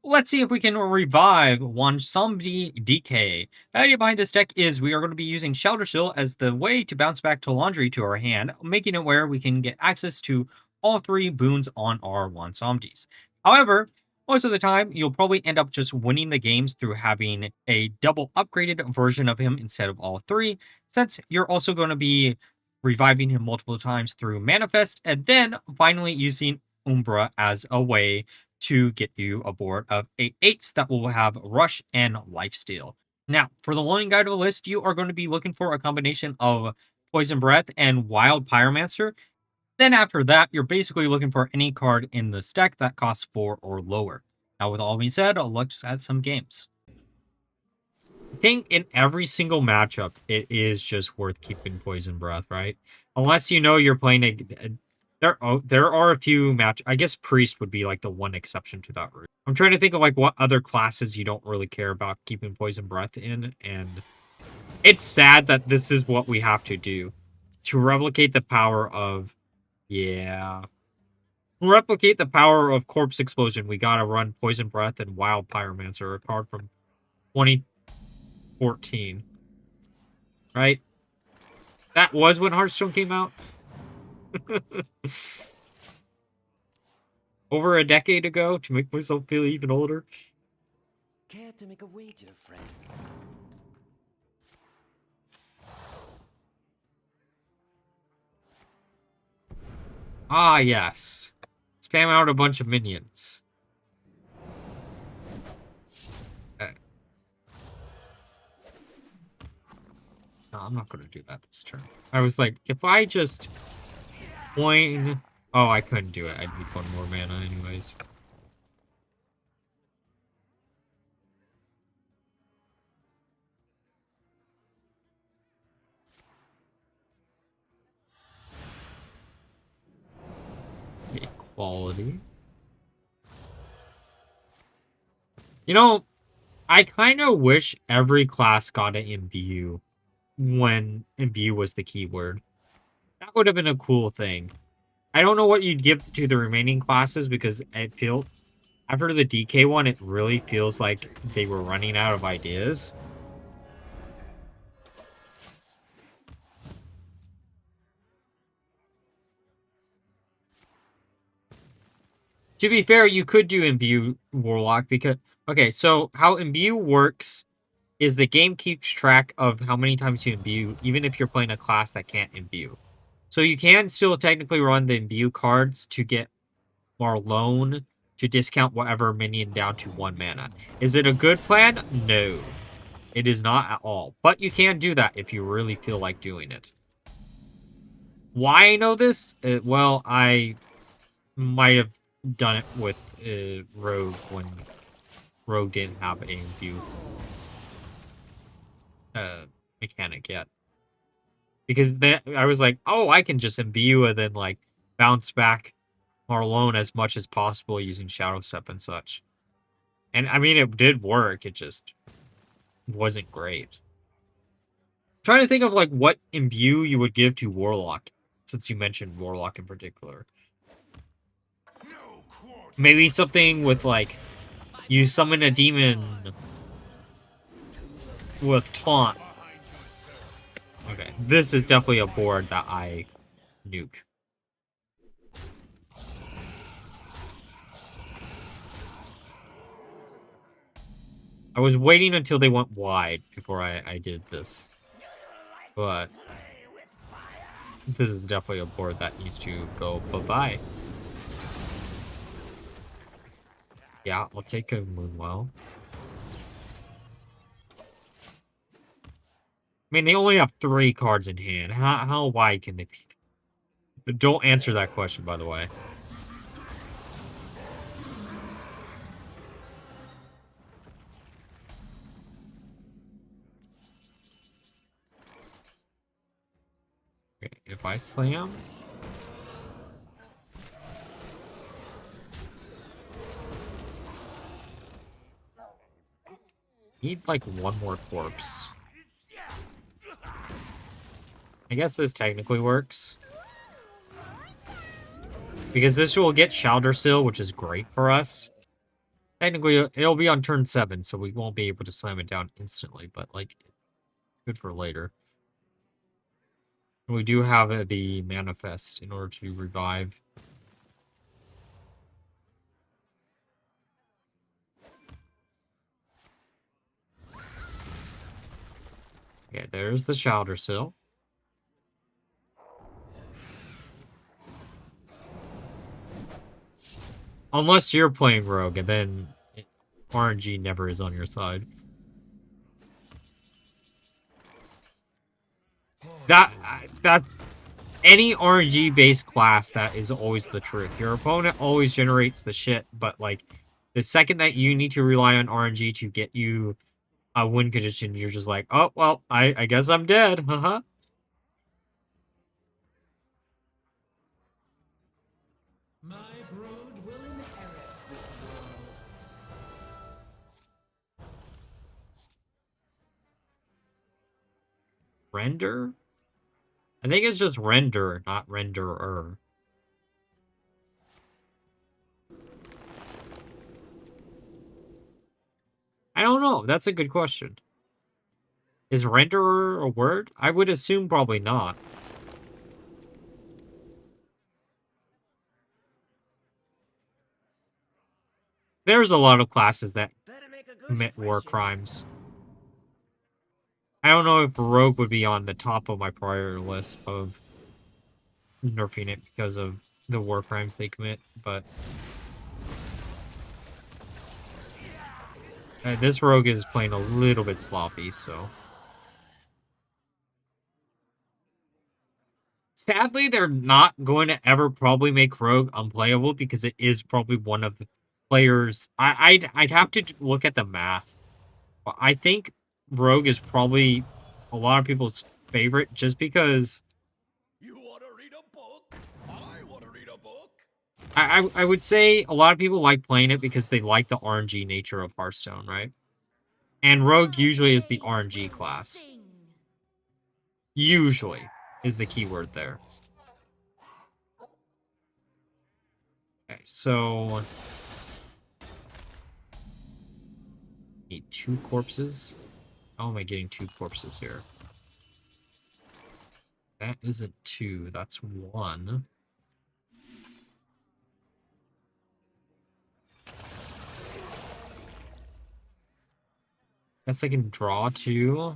Let's see if we can revive Bwonsamdi DK. The idea behind this deck is we are going to be using Shaladrassil as the way to bounce back to laundry to our hand, making it where we can get access to all three boons on our Bwonsamdis. However, most of the time, you'll probably end up just winning the games through having a double upgraded version of him instead of all three, since you're also going to be reviving him multiple times through Manifest, and then finally using Umbra as a way to get you a board of 8/8s that will have Rush and Lifesteal. Now, for the loading guide of the list, you are going to be looking for a combination of Poison Breath and Wild Pyromancer. Then after that, you're basically looking for any card in this deck that costs 4 or lower. Now, with all being said, let's add some games. I think in every single matchup, it is just worth keeping Poison Breath, right? Unless you know you're playing there are a few I guess Priest would be like the one exception to that rule. I'm trying to think of like what other classes you don't really care about keeping Poison Breath in, and it's sad that this is what we have to do to replicate the power of replicate the power of Corpse Explosion. We gotta run Poison Breath and Wild Pyromancer, a card from 2014, right? That was when Hearthstone came out. Over a decade ago, to make myself feel even older. Care to make a wager, friend? Ah, yes. Spam out a bunch of minions. Okay. No, I'm not going to do that this turn. I was like, if I just point... Oh, I couldn't do it. I'd need one more mana anyways. Equality. You know, I kind of wish every class got an imbue when imbue was the keyword. That would have been a cool thing. I don't know what you'd give to the remaining classes because I feel after the DK one, it really feels like they were running out of ideas. To be fair, you could do Imbue Warlock because... Okay, so how Imbue works is the game keeps track of how many times you imbue, even if you're playing a class that can't imbue. So you can still technically run the imbue cards to get Marlone to discount whatever minion down to 1 mana. Is it a good plan? No. It is not at all. But you can do that if you really feel like doing it. Why I know this? Well, I might have done it with Rogue when Rogue didn't have a imbue mechanic yet. Because then I was like, oh, I can just imbue and then like bounce back Marlone as much as possible using Shadow Step and such. And I mean, it did work. It just wasn't great. I'm trying to think of like what imbue you would give to Warlock, since you mentioned Warlock in particular. Maybe something with like you summon a demon with taunt. Okay, this is definitely a board that I nuke. I was waiting until they went wide before I did this. But this is definitely a board that needs to go bye-bye. Yeah, I'll take a Moonwell. I mean, they only have 3 cards in hand. How wide can they be? But don't answer that question, by the way. Okay, if I slam... Need, like, one more corpse. I guess this technically works. Because this will get Shaladrassil, which is great for us. Technically, it'll be on turn 7, so we won't be able to slam it down instantly, but, like, good for later. And we do have the manifest in order to revive. Okay, there's the Shaladrassil. Unless you're playing Rogue, and then RNG never is on your side. That's any RNG-based class, that is always the truth. Your opponent always generates the shit, but, like, the second that you need to rely on RNG to get you a win condition, you're just like, oh, well, I guess I'm dead, haha. My brood will inherit this world. Render? I think it's just render, not renderer. I don't know. That's a good question. Is renderer a word? I would assume probably not. There's a lot of classes that commit war crimes. I don't know if Rogue would be on the top of my priority list of nerfing it because of the war crimes they commit, but this Rogue is playing a little bit sloppy, so. Sadly, they're not going to ever probably make Rogue unplayable because it is probably one of the players. I'd have to look at the math. But I think Rogue is probably a lot of people's favorite just because You want to read a book? I want to read a book. I would say a lot of people like playing it because they like the RNG nature of Hearthstone, right? And Rogue usually is the RNG class. Usually is the keyword there. Okay, so need 2 corpses. How am I getting 2 corpses here? That isn't 2, that's 1. Guess I can draw 2.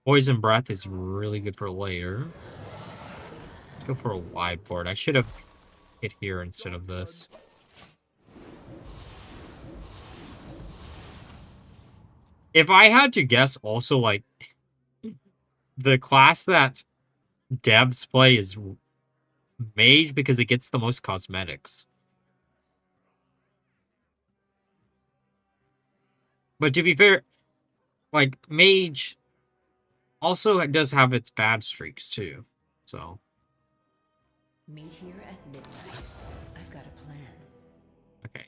Poison Breath is really good for later. Let's go for a wide board. I should have hit here instead of this. If I had to guess also, like, the class that devs play is Mage because it gets the most cosmetics. But to be fair, like, Mage also does have its bad streaks too, so. Meet here at midnight. I've got a plan. Okay,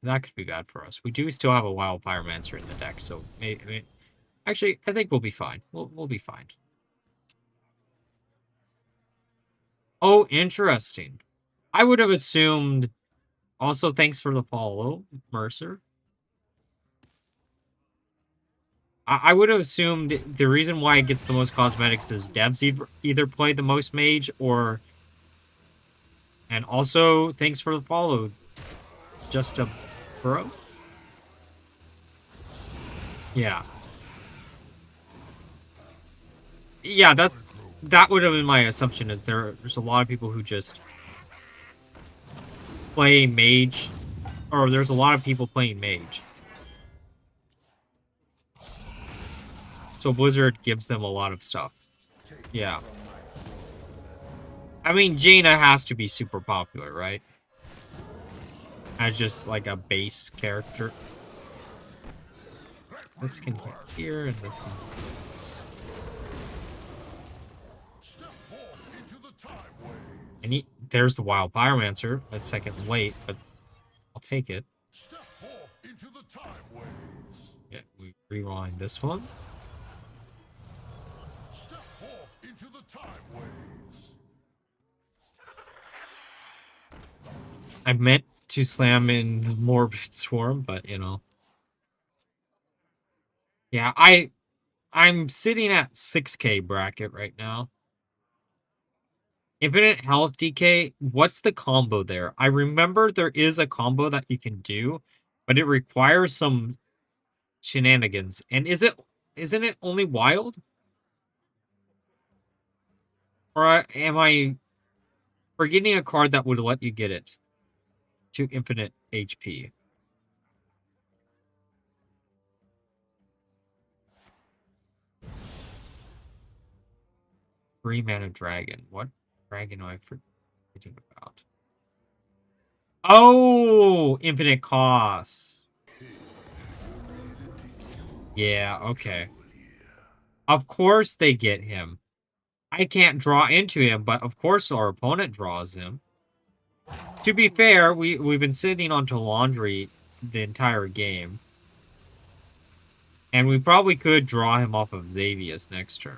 that could be bad for us. We do still have a Wild Pyromancer in the deck, so maybe actually, I think we'll be fine. We'll be fine. Oh, interesting. I would have assumed. Also, thanks for the follow, Mercer. I would have assumed the reason why it gets the most cosmetics is devs either play the most mage or. And also, thanks for the follow, Just a Bro. Yeah. Yeah, that would have been my assumption. Is there's a lot of people who just play mage, or there's a lot of people playing mage. So Blizzard gives them a lot of stuff. Yeah. I mean, Jaina has to be super popular, right? As just like a base character. This can hit here, and this can hit this. And there's the Wild Pyromancer. That's second late, but I'll take it. Yeah, we rewind this one. I meant to slam in Morbid Swarm, but you know. Yeah, I'm sitting at 6K bracket right now. Infinite Health DK, what's the combo there? I remember there is a combo that you can do, but it requires some shenanigans. And isn't it only wild? Or am I forgetting a card that would let you get it to infinite HP? 3-mana dragon. What dragon am I forgetting about? Oh, infinite cost. Yeah, okay. Of course they get him. I can't draw into him, but of course our opponent draws him. To be fair, we've been sitting on Talandri the entire game. And we probably could draw him off of Xavius next turn.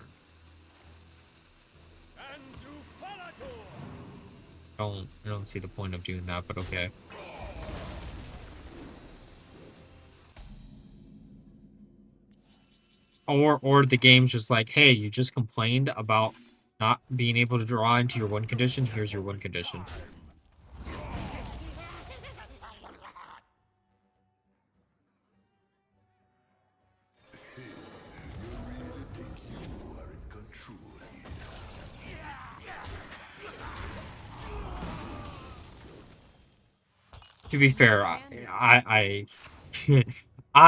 I don't see the point of doing that, but okay. Or the game's just like, hey, you just complained about not being able to draw into your win condition. Here's your win condition. To be fair, I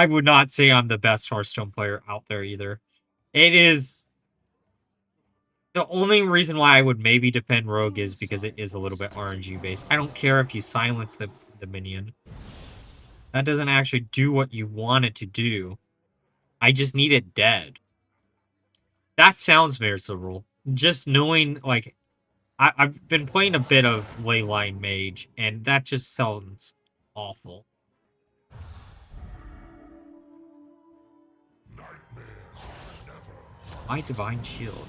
would not say I'm the best Hearthstone player out there either. It is the only reason why I would maybe defend Rogue is because it is a little bit RNG based. I don't care if you silence the minion. That doesn't actually do what you want it to do. I just need it dead. That sounds miserable. Just knowing, like, I've been playing a bit of Leyline Mage, and that just sounds awful. My Divine Shield.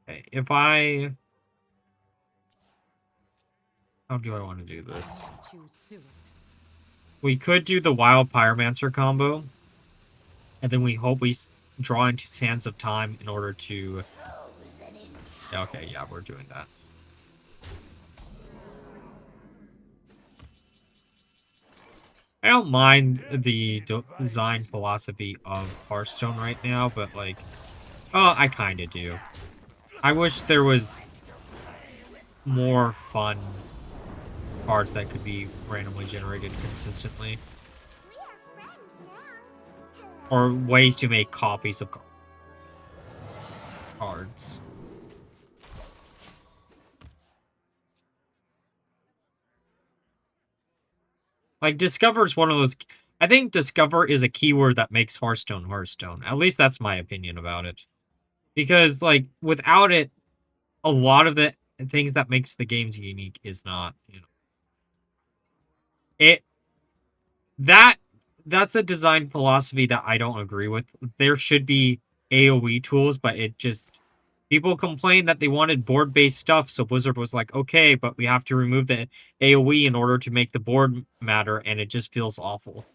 Okay, if I... How do I want to do this? We could do the Wild Pyromancer combo, and then we hope we draw into Sands of Time in order to... Okay, yeah, we're doing that. I don't mind the design philosophy of Hearthstone right now, but, like, oh, I kind of do. I wish there was more fun cards that could be randomly generated consistently. Or ways to make copies of cards. Like, Discover is one of those... I think Discover is a keyword that makes Hearthstone Hearthstone. At least that's my opinion about it. Because, like, without it, a lot of the things that makes the games unique is not, you know. That's a design philosophy that I don't agree with. There should be AoE tools, but it just... People complain that they wanted board-based stuff, so Blizzard was like, okay, but we have to remove the AoE in order to make the board matter, and it just feels awful.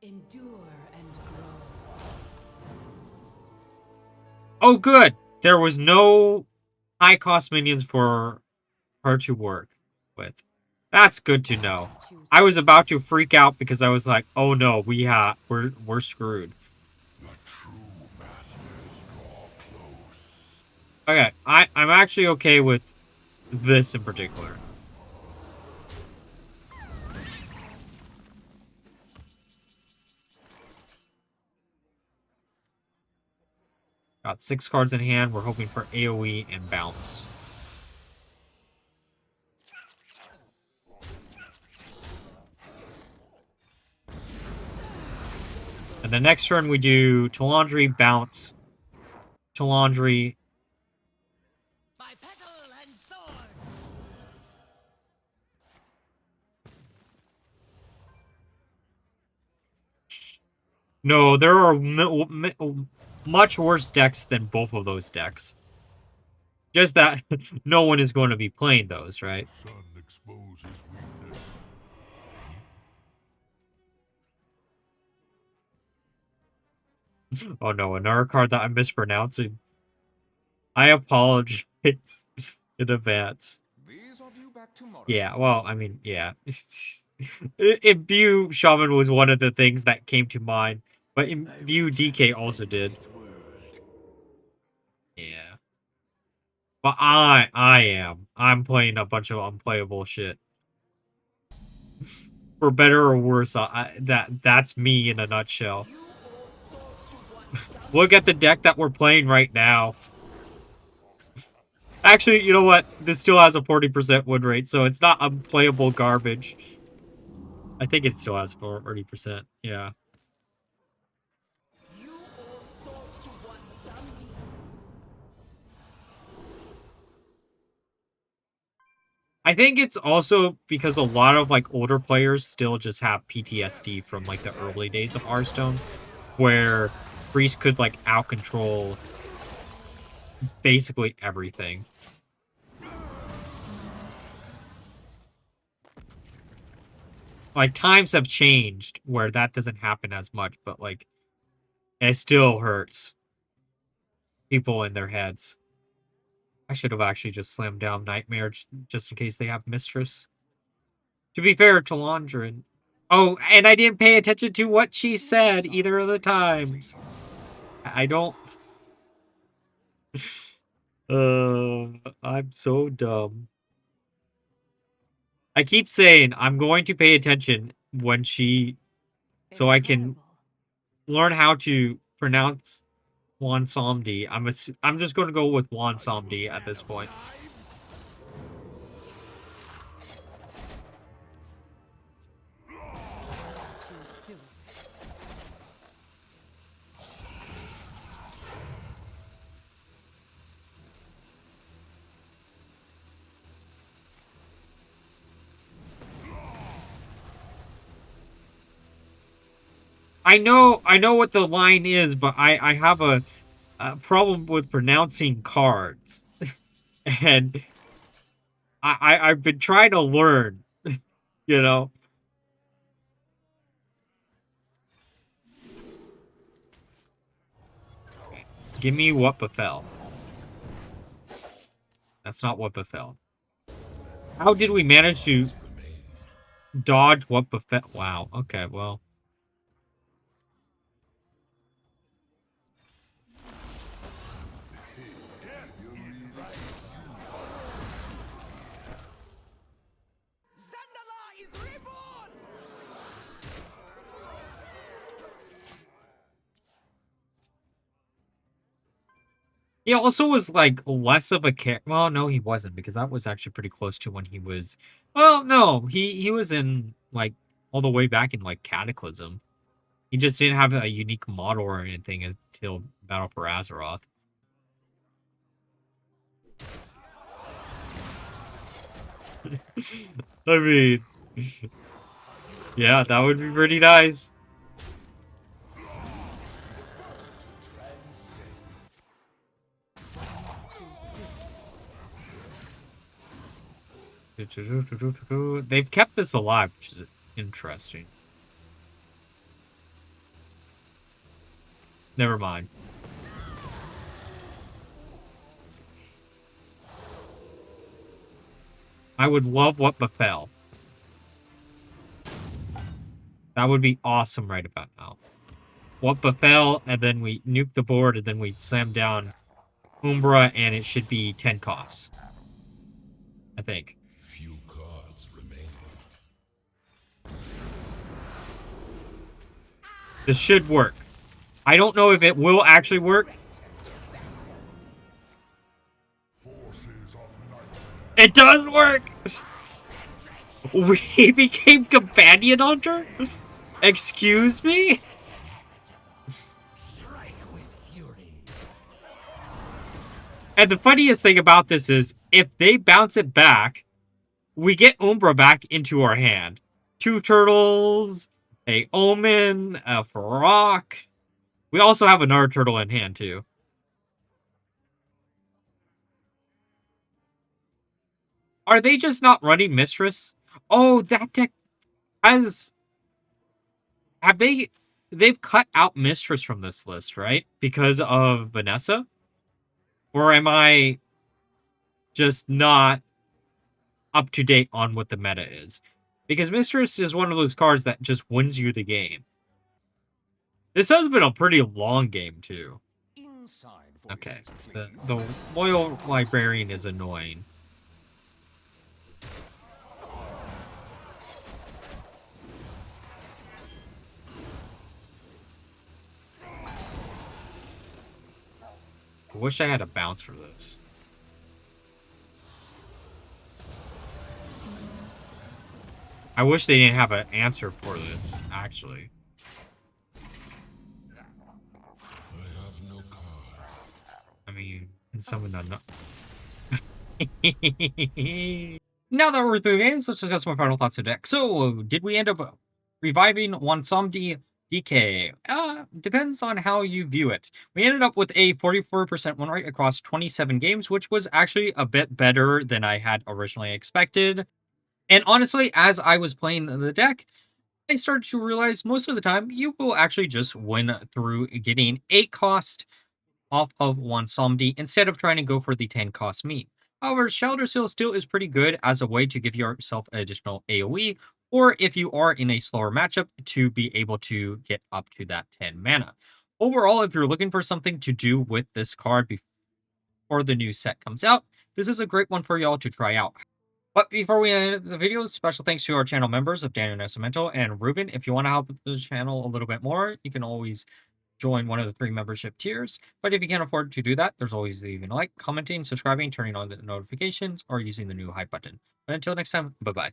Endure and grow. Oh, good! There was no high-cost minions for her to work with. That's good to know. I was about to freak out because I was like, oh no, we're screwed. Okay, I'm actually okay with this in particular. Got 6 cards in hand. We're hoping for AoE and bounce. And the next turn we do Talandri, bounce, Talandri. By petal and sword. No, there are much worse decks than both of those decks. Just that no one is going to be playing those, right? Oh no, another card that I'm mispronouncing. I apologize in advance. Yeah, well, I mean, yeah. Imbue Shaman was one of the things that came to mind, but Imbue DK also did. Yeah. But I'm playing a bunch of unplayable shit. For better or worse, that's me in a nutshell. Look at the deck that we're playing right now. Actually, you know what? This still has a 40% win rate, so it's not unplayable garbage. I think it still has 40%. Yeah. I think it's also because a lot of like older players still just have PTSD from like the early days of Hearthstone, where Priest could like out control basically everything. Like times have changed where that doesn't happen as much, but like it still hurts people in their heads. I should have actually just slammed down Nightmare just in case they have Mistress. To be fair to Londrin. Oh, and I didn't pay attention to what she said either of the times. I don't... I'm so dumb. I keep saying I'm going to pay attention when she... so I can learn how to pronounce Bwonsamdi. I'm just going to go with Bwonsamdi at this point. I know what the line is, but I have a problem with pronouncing cards. And I've been trying to learn, you know. Give me what befell. That's not what befell. How did we manage to dodge what befell? Wow. Okay, well. He also was like less of a character. Well, no, he wasn't, because that was actually pretty close to when he was. Well, no, he was in like all the way back in like Cataclysm. He just didn't have a unique model or anything until Battle for Azeroth. I mean, yeah, that would be pretty nice. They've kept this alive, which is interesting. Never mind. I would love what befell. That would be awesome right about now. What befell, and then we nuke the board, and then we slam down Umbra, and it should be 10 costs. I think. Few cards remain. This should work. I don't know if it will actually work. It does work! We became Companion Hunter? Excuse me? And the funniest thing about this is, if they bounce it back, we get Umbra back into our hand. 2 turtles, a Omen, a Farok. We also have another turtle in hand, too. Are they just not running Mistress? Oh, that deck has... Have they... They've cut out Mistress from this list, right? Because of Vanessa? Or am I just not up to date on what the meta is? Because Mistress is one of those cards that just wins you the game. This has been a pretty long game, too. Okay. The Loyal Librarian is annoying. I wish I had a bounce for this. I wish they didn't have an answer for this, actually. I mean, can someone not know? Now that we're through the games, let's discuss my final thoughts of the deck. So, did we end up reviving Bwonsamdi DK? Depends on how you view it. We ended up with a 44% win rate across 27 games, which was actually a bit better than I had originally expected. And honestly, as I was playing the deck, I started to realize most of the time you will actually just win through getting 8 cost off of Bwonsamdi instead of trying to go for the 10 cost meat. However, Shaladrassil still is pretty good as a way to give yourself additional AoE, or if you are in a slower matchup, to be able to get up to that 10 mana. Overall, if you're looking for something to do with this card before the new set comes out, this is a great one for y'all to try out. But before we end the video, special thanks to our channel members of Daniel Nascimento and Ruben. If you want to help the channel a little bit more, you can always join one of the 3 membership tiers. But if you can't afford to do that, there's always leaving a like, commenting, subscribing, turning on the notifications, or using the new hype button. But until next time, bye-bye.